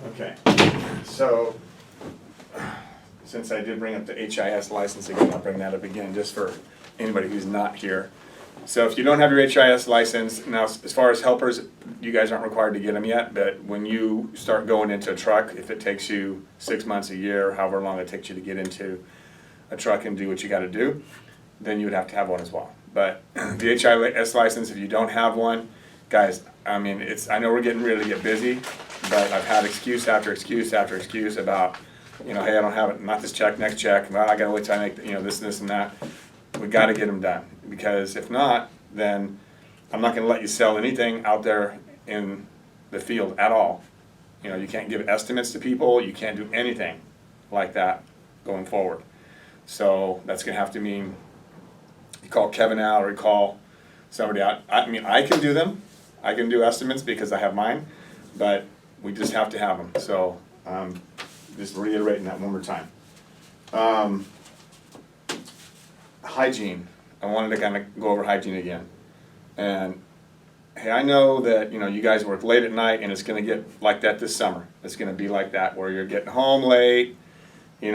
Okay, so since I did bring up the HIS license again, I'll bring that up again just for anybody who's not here. So if you don't have your HIS license, now as far as helpers, you guys aren't required to get them yet, but when you start going into a truck, if it takes you 6 months, a year, however long it takes you to get into a truck and do what you gotta do, then you would have to have one as well. But the HIS license, if you don't have one, guys, I mean, I know we're getting ready to get busy, but I've had excuse after excuse after excuse about, hey, I don't have it, not this check, next check, well, I gotta wait till I make, this and that. We gotta get them done, because if not, then I'm not gonna let you sell anything out there in the field at all. You can't give estimates to people, you can't do anything like that going forward. So that's gonna have to mean you call Kevin out or you call somebody out. I mean, I can do them, I can do estimates because I have mine, but we just have to have them. So just reiterating that one more time. Hygiene. I wanted to kind of go over hygiene again. And hey, I know that you guys work late at night, and it's going to get like that this summer. It's going to be like that where you're getting home late. You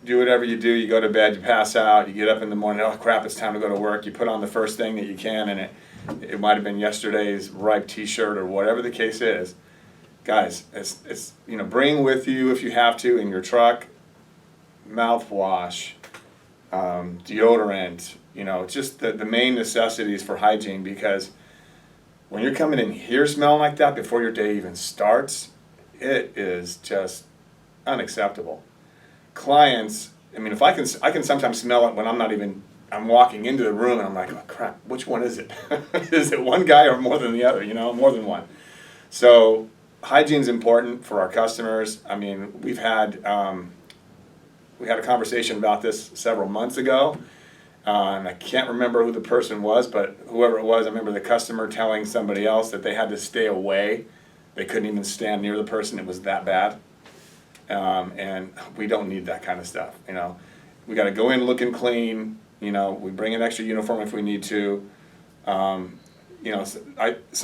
do whatever you do. You go to bed, you pass out, you get up in the morning. Oh crap! It's time to go to work. You put on the first thing that you can, and it might have been yesterday's ripe T-shirt or whatever the case is. Guys, it's bring with you if you have to in your truck mouthwash, deodorant, just the main necessities for hygiene, because when you're coming in here smelling like that before your day even starts, it is just unacceptable. Clients, I mean, if I can sometimes smell it when I'm walking into the room and I'm like, oh crap, which one is it? Is it one guy or more than the other, more than one? So hygiene's important for our customers. I mean, we had a conversation about this several months ago, and I can't remember who the person was, but whoever it was, I remember the customer telling somebody else that they had to stay away. They couldn't even stand near the person. It was that bad. And we don't need that kind of stuff. We got to go in looking clean. We bring an extra uniform if we need to. Some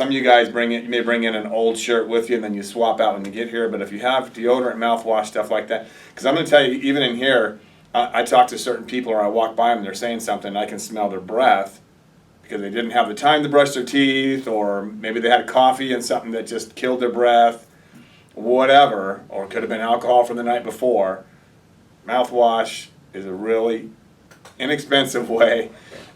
of you guys you may bring in an old shirt with you and then you swap out when you get here, but if you have deodorant, mouthwash, stuff like that, because I'm going to tell you, even in here, I talk to certain people or I walk by them and they're saying something and I can smell their breath because they didn't have the time to brush their teeth, or maybe they had coffee and something that just killed their breath, whatever, or it could have been alcohol from the night before. Mouthwash is a really inexpensive way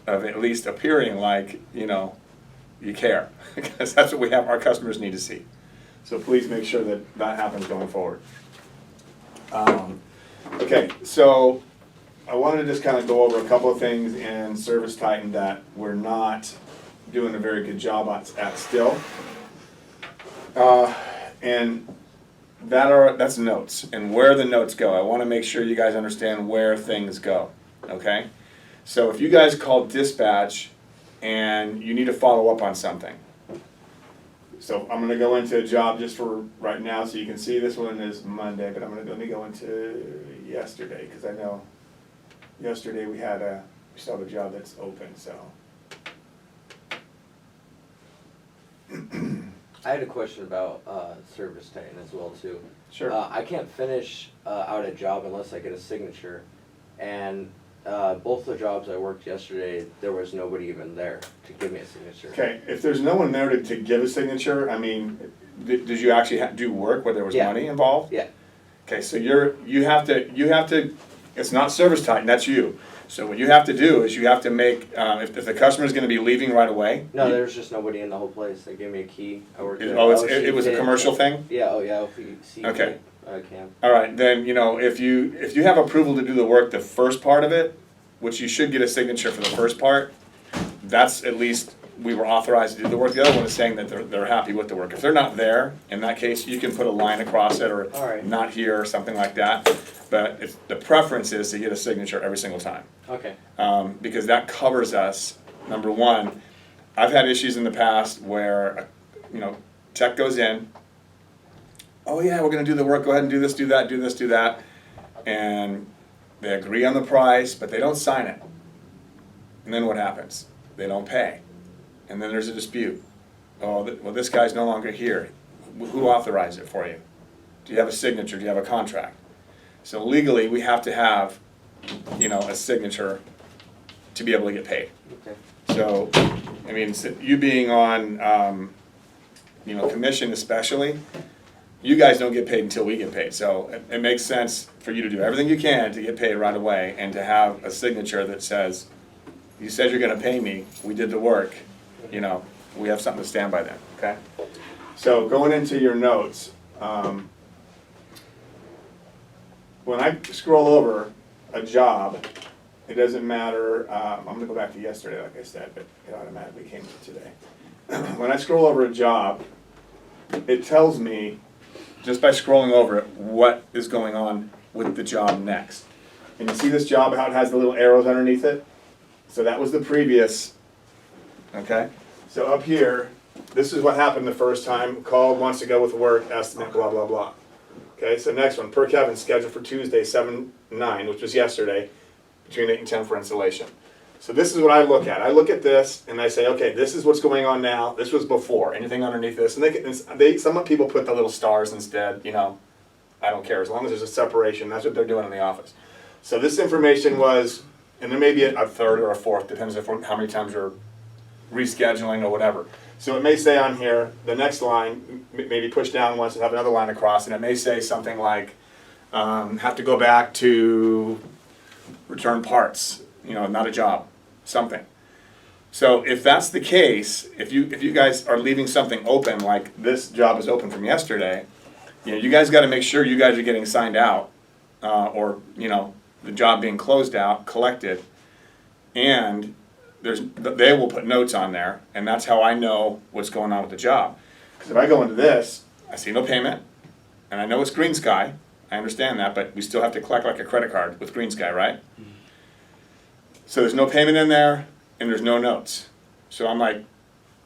of at least appearing like, you care, because that's what our customers need to see. So please make sure that happens going forward. Okay, so I wanted to just kind of go over a couple of things in Service Titan that we're not doing a very good job at still. And that's notes, and where the notes go. I want to make sure you guys understand where things go, okay? So if you guys call dispatch and you need to follow up on something. So I'm going to go into a job just for right now so you can see this one is Monday, but let me go into yesterday, because I know yesterday we still have a job that's open, so. I had a question about Service Titan as well too. Sure. I can't finish out a job unless I get a signature, and both the jobs I worked yesterday, there was nobody even there to give me a signature. Okay, if there's no one there to give a signature, I mean, did you actually do work where there was money involved? Yeah. Okay, so you have to. It's not Service Titan, that's you. So what you have to do is you have to make, if the customer is going to be leaving right away. No, there's just nobody in the whole place. They gave me a key. I worked there. It was a commercial thing? Yeah, if you see okay. I can. All right, then, if you have approval to do the work, the first part of it, which you should get a signature for the first part, that's at least we were authorized to do the work. The other one is saying that they're happy with the work. If they're not there, in that case, you can put a line across it or not here or something like that. But the preference is to get a signature every single time. Okay. Because that covers us. Number one, I've had issues in the past where, tech goes in, oh yeah, we're going to do the work, go ahead and do this, do that, do this, do that. And they agree on the price, but they don't sign it. And then what happens? They don't pay. And then there's a dispute. Oh, well, this guy's no longer here. Who authorized it for you? Do you have a signature? Do you have a contract? So legally, we have to have, a signature to be able to get paid. Okay. So, I mean, you being on, commission especially, you guys don't get paid until we get paid. So it makes sense for you to do everything you can to get paid right away and to have a signature that says, you said you're gonna pay me, we did the work, we have something to stand by then, okay? So going into your notes, when I scroll over a job, it doesn't matter, I'm gonna go back to yesterday, like I said, but it automatically came to today. When I scroll over a job, it tells me, just by scrolling over it, what is going on with the job next. And you see this job, how it has the little arrows underneath it? So that was the previous, okay? So up here, this is what happened the first time, called, wants to go with work, estimate, blah, blah, blah. Okay, so next one, per Kevin, scheduled for Tuesday, 7/9, which was yesterday, between 8 and 10 for installation. So this is what I look at. I look at this and I say, okay, this is what's going on now. This was before. Anything underneath this? And some people put the little stars instead. I don't care as long as there's a separation. That's what they're doing in the office. So this information was, and there may be a third or a fourth, depends on how many times you're rescheduling or whatever. So it may say on here, the next line, maybe push down once and have another line across, and it may say something like, have to go back to return parts. Not a job, something. So if that's the case, if you guys are leaving something open, like this job is open from yesterday, you guys got to make sure you guys are getting signed out, or the job being closed out, collected, and they will put notes on there, and that's how I know what's going on with the job. Because if I go into this, I see no payment, and I know it's Green Sky. I understand that, but we still have to collect like a credit card with Green Sky, right? Mm-hmm. So there's no payment in there, and there's no notes. So I'm like,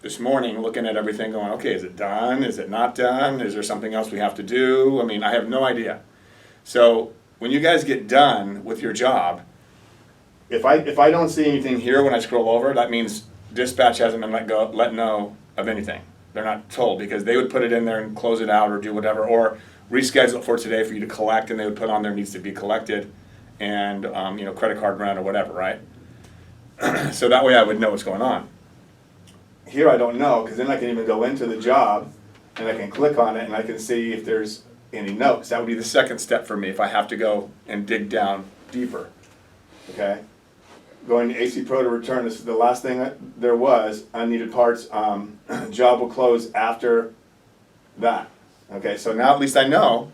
this morning, looking at everything going, okay, is it done? Is it not done? Is there something else we have to do? I mean, I have no idea. So when you guys get done with your job, if I don't see anything here when I scroll over, that means dispatch hasn't been let know of anything. They're not told, because they would put it in there and close it out or do whatever, or reschedule it for today for you to collect, and they would put on there needs to be collected, and credit card run or whatever, right? So that way I would know what's going on. Here I don't know, because then I can even go into the job and I can click on it and I can see if there's any notes. That would be the second step for me if I have to go and dig down deeper. Okay? Going to AC Pro to return, this is the last thing there was, unneeded parts. Job will close after that. Okay, so now at least I know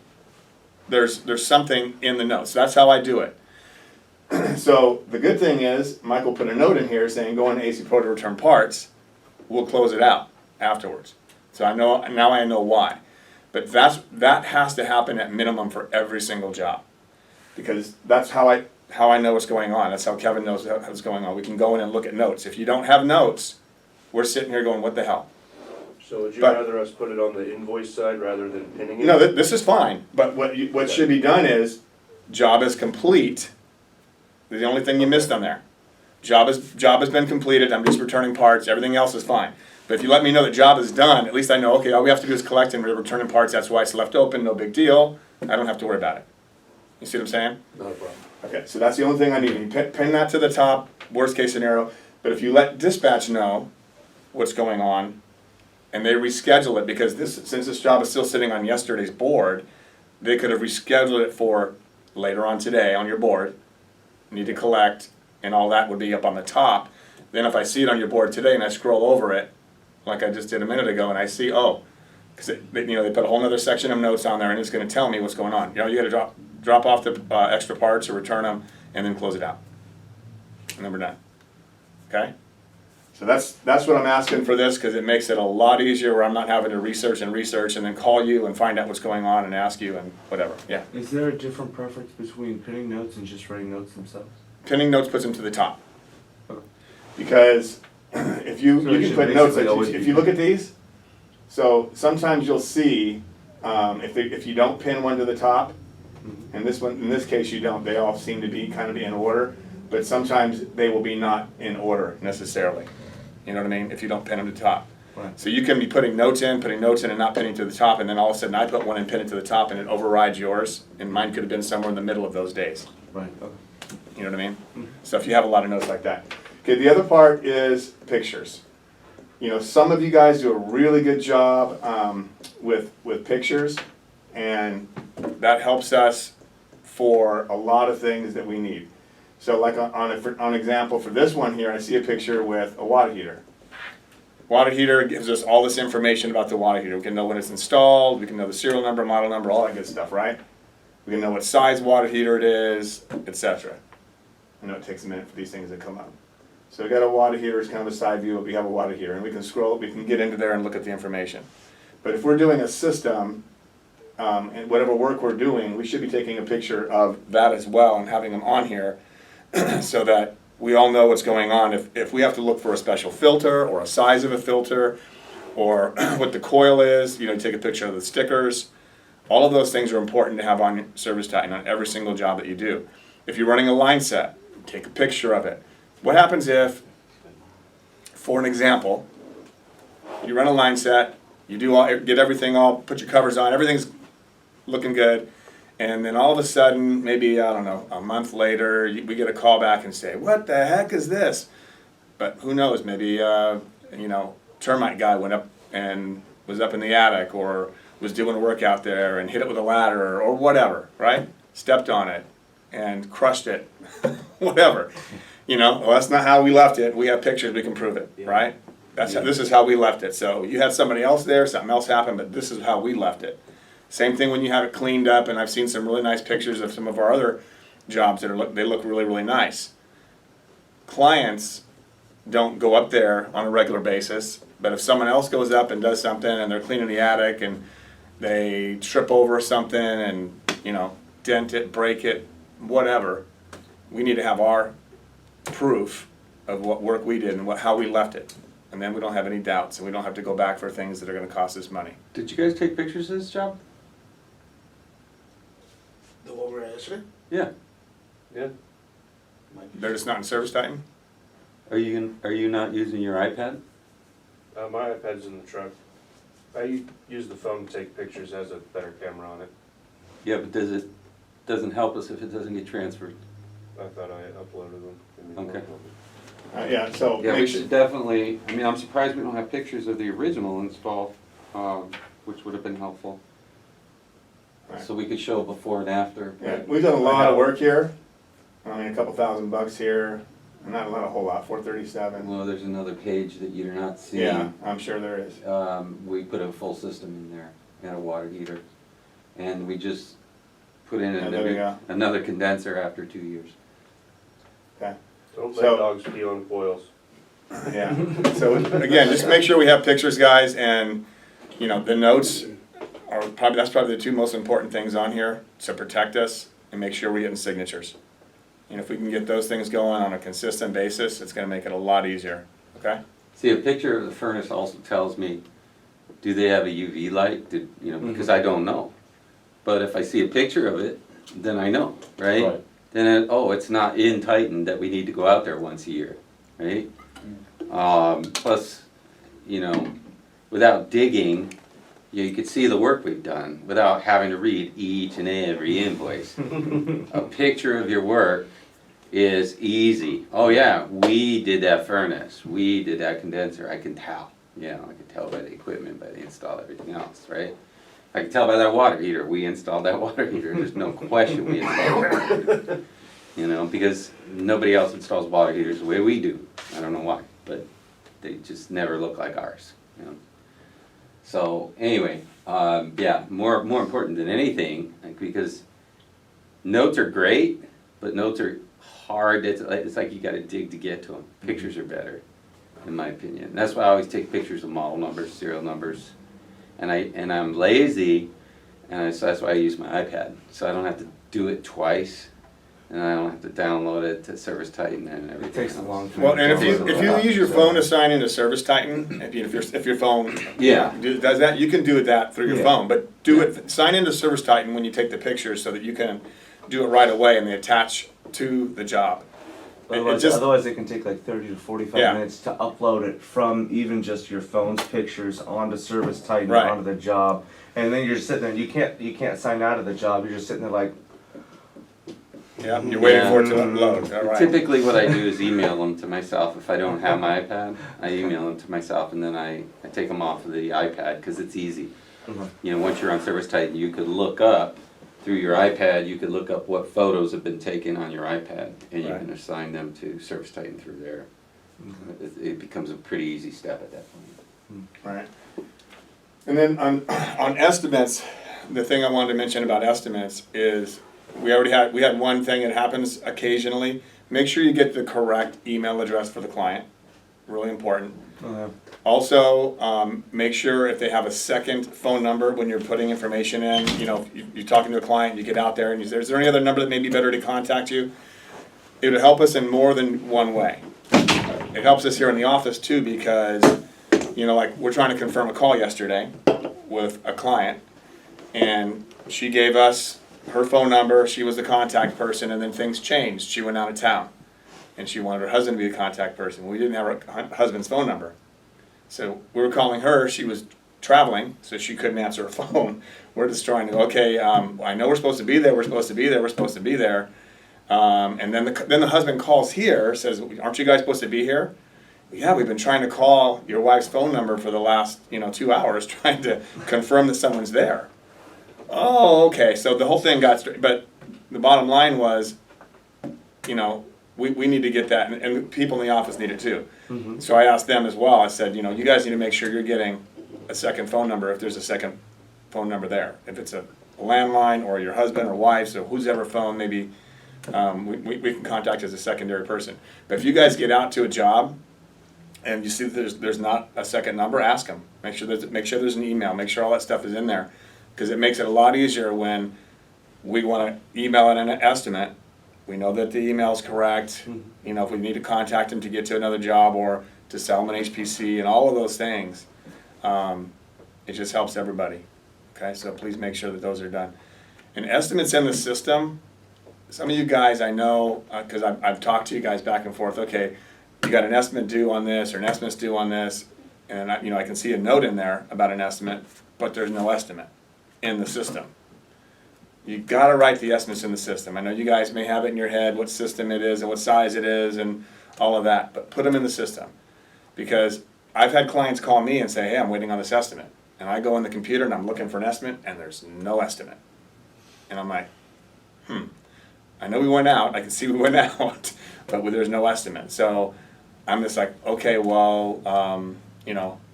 there's something in the notes. That's how I do it. So the good thing is, Michael put a note in here saying go into AC Pro to return parts. We'll close it out afterwards. So I know why. But that has to happen at minimum for every single job, because that's how I know what's going on. That's how Kevin knows what's going on. We can go in and look at notes. If you don't have notes, we're sitting here going, what the hell? So would you rather us put it on the invoice side rather than pinning it? No, this is fine. But what should be done is, job is complete. The only thing you missed on there. Job has been completed. I'm just returning parts. Everything else is fine. But if you let me know the job is done, at least I know, okay, all we have to do is collect and return parts. That's why it's left open. No big deal. I don't have to worry about it. You see what I'm saying? Not a problem. Okay, so that's the only thing I need. You pin that to the top, worst case scenario. But if you let dispatch know what's going on, and they reschedule it, because since this job is still sitting on yesterday's board, they could have rescheduled it for later on today on your board. Need to collect, and all that would be up on the top. Then if I see it on your board today and I scroll over it, like I just did a minute ago, and I see, because they put a whole other section of notes on there, and it's going to tell me what's going on. You got to drop off the extra parts or return them, and then close it out. And then we're done. Okay? So that's what I'm asking for this, because it makes it a lot easier where I'm not having to research and then call you and find out what's going on and ask you and whatever. Yeah. Is there a different preference between pinning notes and just writing notes themselves? Pinning notes puts them to the top. Okay. Because if you can put notes, if you look at these, so sometimes you'll see if you don't pin one to the top, and this one, in this case you don't, they all seem to be kind of in order, but sometimes they will be not in order necessarily. You know what I mean? If you don't pin them to the top. Right. So you can be putting notes in and not pinning to the top, and then all of a sudden I put one and pin it to the top and it overrides yours, and mine could have been somewhere in the middle of those days. Right, okay. You know what I mean? So if you have a lot of notes like that. Okay, the other part is pictures. You know, some of you guys do a really good job with pictures, and that helps us for a lot of things that we need. So like on example for this one here, I see a picture with a water heater. Water heater gives us all this information about the water heater. We can know when it's installed, we can know the serial number, model number, all that good stuff, right? We can know what size water heater it is, etc. I know it takes a minute for these things to come up. So we got a water heater, it's kind of a side view, but we have a water heater, and we can scroll, we can get into there and look at the information. But if we're doing a system, and whatever work we're doing, we should be taking a picture of that as well and having them on here so that we all know what's going on. If we have to look for a special filter or a size of a filter or what the coil is, you know, take a picture of the stickers. All of those things are important to have on ServiceTitan on every single job that you do. If you're running a line set, take a picture of it. What happens if, for an example, you run a line set, you do all, get everything all, put your covers on, everything's looking good, and then all of a sudden, maybe, I don't know, a month later, we get a call back and say, what the heck is this? But who knows, maybe, you know, termite guy went up and was up in the attic or was doing work out there and hit it with a ladder or whatever, right? Stepped on it and crushed it, whatever. You know, well, that's not how we left it. We have pictures, we can prove it, right? That's how, this is how we left it. So you had somebody else there, something else happened, but this is how we left it. Same thing when you have it cleaned up, and I've seen some really nice pictures of some of our other jobs that are they look really, really nice. Clients don't go up there on a regular basis, but if someone else goes up and does something and they're cleaning the attic and they trip over something and, you know, dent it, break it, whatever, we need to have our proof of what work we did and how we left it. And then we don't have any doubts, and we don't have to go back for things that are going to cost us money. Did you guys take pictures of this job? The one we're answering? Yeah. Yeah. They're just not in ServiceTitan? Are you not using your iPad? My iPad's in the truck. I use the phone to take pictures, it has a better camera on it. Yeah, but doesn't help us if it doesn't get transferred. I thought I uploaded them. Okay. Yeah, so Yeah, we make should sure, definitely, I mean, I'm surprised we don't have pictures of the original install, which would have been helpful. Right. So we could show before and after. yeah, we've done a lot of work here. I mean, a couple $1,000 here, not a whole lot, 437. Well, there's another page that you're not seeing. Yeah, I'm sure there is. We put a full system in there, and a water heater. And we just put in Yeah, there we go. another condenser after 2 years. Okay. Don't So- let dogs pee on coils. Yeah. So again, just make sure we have pictures, guys, and you know the notes are probably the two most important things on here to protect us and make sure we're getting signatures. And if we can get those things going on a consistent basis, it's going to make it a lot easier. Okay. See, a picture of the furnace also tells me, do they have a UV light? Because I don't know. But if I see a picture of it, then I know, right? Right. Then, it's not in Titan that we need to go out there once a year, right? Plus, without digging, you could see the work we've done without having to read each and every invoice. A picture of your work is easy. Oh yeah, we did that furnace, we did that condenser, I can tell. I can tell by the equipment, by the install, everything else, right? I can tell by that water heater, we installed that water heater, there's no question we installed that water heater. Because nobody else installs water heaters the way we do. I don't know why, but they just never look like ours. So anyway, more important than anything, because notes are great, but notes are hard. It's like you got to dig to get to them. Pictures are better, in my opinion. That's why I always take pictures of model numbers, serial numbers, and I'm lazy, so that's why I use my iPad, so I don't have to do it twice. And I don't have to download it to ServiceTitan and everything. It takes a else. long time. Well, and if you use your phone to sign into ServiceTitan, if your phone does that, you can do that through your phone. But sign into ServiceTitan when you take the pictures so that you can do it right away and they attach to the job. Otherwise it can take like 30 to 45 Yeah. minutes to upload it from even just your phone's pictures onto Service Titan, Right. onto the job. And then you're sitting there, you can't sign out of the job, you're just sitting there like, Yeah, you're waiting Yeah. for it to load, all right. Typically what I do is email them to myself. If I don't have my iPad, I email them to myself and then I take them off of the iPad because it's easy. You know, once you're on Service Titan, you could look up through your iPad, you could look up what photos have been taken on your iPad and you Right. can assign them to Service Titan through there. It becomes a pretty easy step at that point. Right. And then on estimates, the thing I wanted to mention about estimates is we had one thing that happens occasionally. Make sure you get the correct email address for the client. Really important. Also, make sure if they have a second phone number when you're putting information in, you know, you're talking to a client, you get out there and you say, is there any other number that may be better to contact you? It would help us in more than one way. It helps us here in the office too because, you know, like we're trying to confirm a call yesterday with a client and she gave us her phone number, she was the contact person, and then things changed. She went out of town and she wanted her husband to be the contact person. We didn't have her husband's phone number. So we were calling her, she was traveling, so she couldn't answer her phone. We're just trying to, okay, I know we're supposed to be there, we're supposed to be there, we're supposed to be there. And then the husband calls here, says, aren't you guys supposed to be here? Yeah, we've been trying to call your wife's phone number for the last, 2 hours, trying to confirm that someone's there. Oh, okay, so the whole thing got straight, but the bottom line was, we need to get that, and people in the office need it too. So I asked them as well, I said, you guys need to make sure you're getting a second phone number if there's a second phone number there. If it's a landline or your husband or wife's or whose ever phone, maybe we can contact as a secondary person. But if you guys get out to a job and you see that there's not a second number, ask them. Make sure there's an email, make sure all that stuff is in there. Because it makes it a lot easier when we want to email an estimate. We know that the email is correct. If we need to contact them to get to another job or to sell them an HPC and all of those things, it just helps everybody. Okay, so please make sure that those are done. And estimates in the system, some of you guys I know, because I've talked to you guys back and forth, okay, you got an estimate due on this or an estimate's due on this, and I can see a note in there about an estimate, but there's no estimate in the system. You gotta write the estimates in the system. I know you guys may have it in your head what system it is and what size it is and all of that, but put them in the system. Because I've had clients call me and say, hey, I'm waiting on this estimate. And I go in the computer and I'm looking for an estimate and there's no estimate. And I'm like, I know we went out, I can see we went out, but there's no estimate. So I'm just like, okay, well,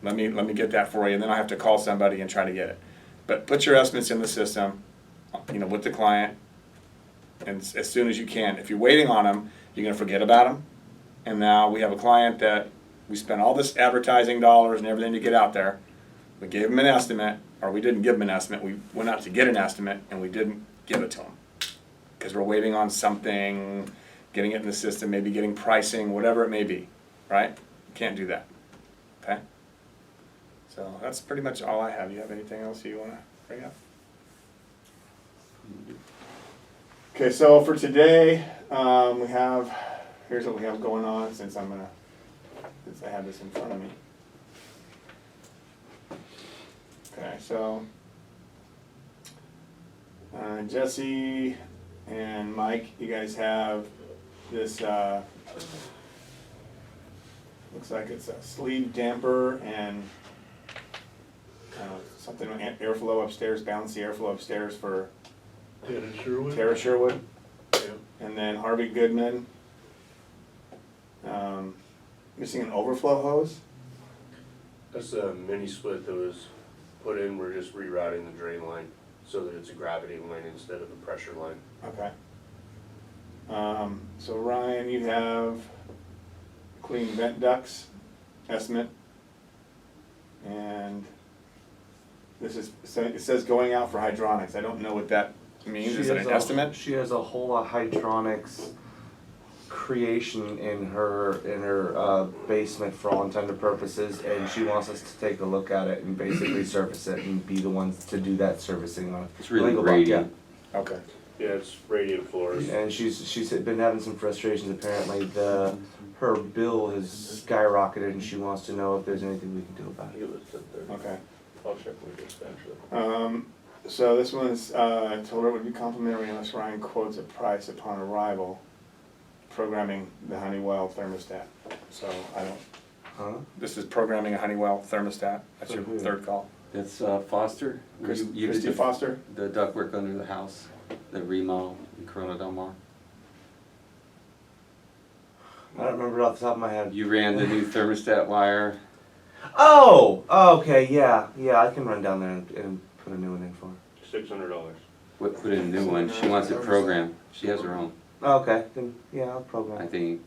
let me get that for you, and then I have to call somebody and try to get it. But put your estimates in the system, with the client, and as soon as you can. If you're waiting on them, you're going to forget about them. And now we have a client that we spent all this advertising dollars and everything to get out there. We gave them an estimate, or we didn't give them an estimate. We went out to get an estimate, and we didn't give it to them because we're waiting on something, getting it in the system, maybe getting pricing, whatever it may be, right? Can't do that, okay? So that's pretty much all I have. You have anything else you want to bring up? Okay, so for today, here's what we have going on since I have this in front of me. Okay, so Jesse and Mike, you guys have this, looks like it's a sleeve damper and something, airflow upstairs, balance the airflow upstairs for Tara Sherwood. Yeah. And then Harvey Goodman, missing an overflow hose. That's a mini split that was put in, we're just rerouting the drain line so that it's a gravity line instead of a pressure line. Okay. So Ryan, you have clean vent ducts estimate. And this is, it says going out for hydronics. I don't know what that means. Is it an estimate? She has a whole lot of hydronics creation in her basement for all intended purposes, and she wants us to take a look at it and basically service it and be the ones to do that servicing on it. It's really Legal Brady. yeah. Okay. Yeah, it's radiant floors. And she's been having some frustrations apparently. Her bill has skyrocketed and she wants to know if there's anything we can do about it. It was up there. Okay. I'll check with dispatcher. So this one's, I told her it would be complimentary unless Ryan quotes a price upon arrival, programming the Honeywell thermostat. So I don't, Huh? this is programming a Honeywell thermostat. That's your For who? third call. That's Foster. You did Christy Foster? the ductwork under the house, the remodel in Corona Del Mar. I don't remember it off the top of my head. You ran the new thermostat wire. Oh, okay, yeah, I can run down there and put a new one in for her. $600. Put in a new one. She wants it programmed. She has her own. Okay, then yeah, I'll program. I think.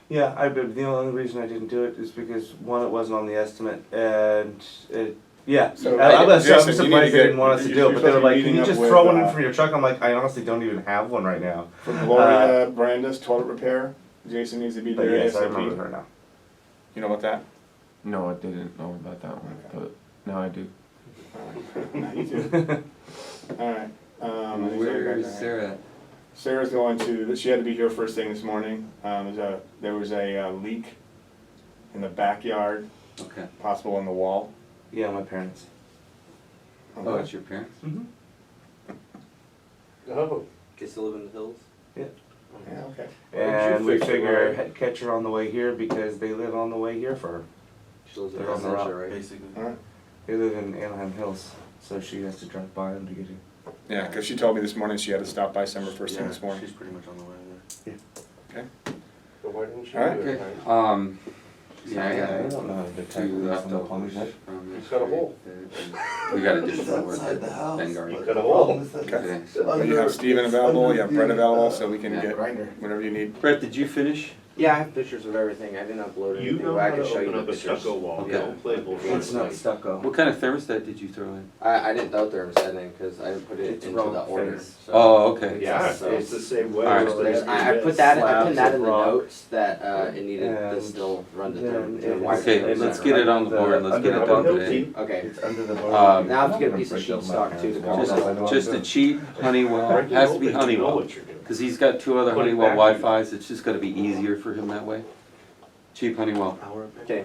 Yeah, but the only reason I didn't do it is because one, it wasn't on the estimate, and it. Yeah, So, I was Jason, you need to surprised they get- didn't want us to you're do it, but they were supposed to be like, "Can meeting you up just with, throw one in from your truck?" I'm like, "I honestly don't even have one right now." For Gloria Brandes toilet repair, Jason needs to be But there yes, I remember ASAP. her now. You know about that? No, I didn't know about that one, but now I do. Alright. You too. Alright. Where is Sarah? Sarah's going to, she had to be here first thing this morning. There was a leak in the backyard, Okay. possible in the wall. Yeah, my parents. Oh, it's your parents? Mm-hmm. Oh. Kids live in the hills? Yeah, okay. And we fix it, figure Ryan? catch her on the way here because they live on the way here for her. She lives in They're on the Essentia, route, right? Basically. Alright. They live in Anaheim Hills, so she has to drive by them to get here. Yeah, because she told me this morning she had to stop by somewhere first thing this morning. She's pretty much on the way there. But why didn't she Alright. do it, Okay. Ryan? Yeah, I I got don't know how to detect two leaks on the leftovers plumbing head. from He's got a hole. We got a dish over outside the at house. Vanguard Got a hole. today. so- But you have Steven available, you have Brett available, so we can Yeah. get Grinder. whatever you need. Brett, did you finish? Yeah, I have pictures of everything. I didn't upload You anything, know but I how can to show you open the up a pictures. stucco wall. Okay. Don't play bullshit. It's not stucco. What kind of thermostat did you throw in? I didn't throw thermostat in because I didn't put it It's into wrong the order. face. So. Oh, okay. Yeah, So- it's the same way. Alright. as the There's, heavy I bits. put that, I Slabs put that of in the rock. notes that it needed And to still run the then thermostat. it's- Okay, let's get it on the board, let's get it done today. Okay. It's under the Now I have to get a piece of sheet stock too to cover that. Just a cheap Honeywell, has to be You know Honeywell, what you're doing. because he's got two other Put it Honeywell back. Wi-Fi's, it's just gonna be easier for him that way. Cheap Honeywell. Okay.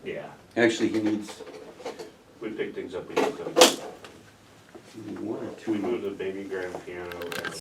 Yeah, Actually, he needs we pick things up, we pick them. one or two. We moved the baby grand piano and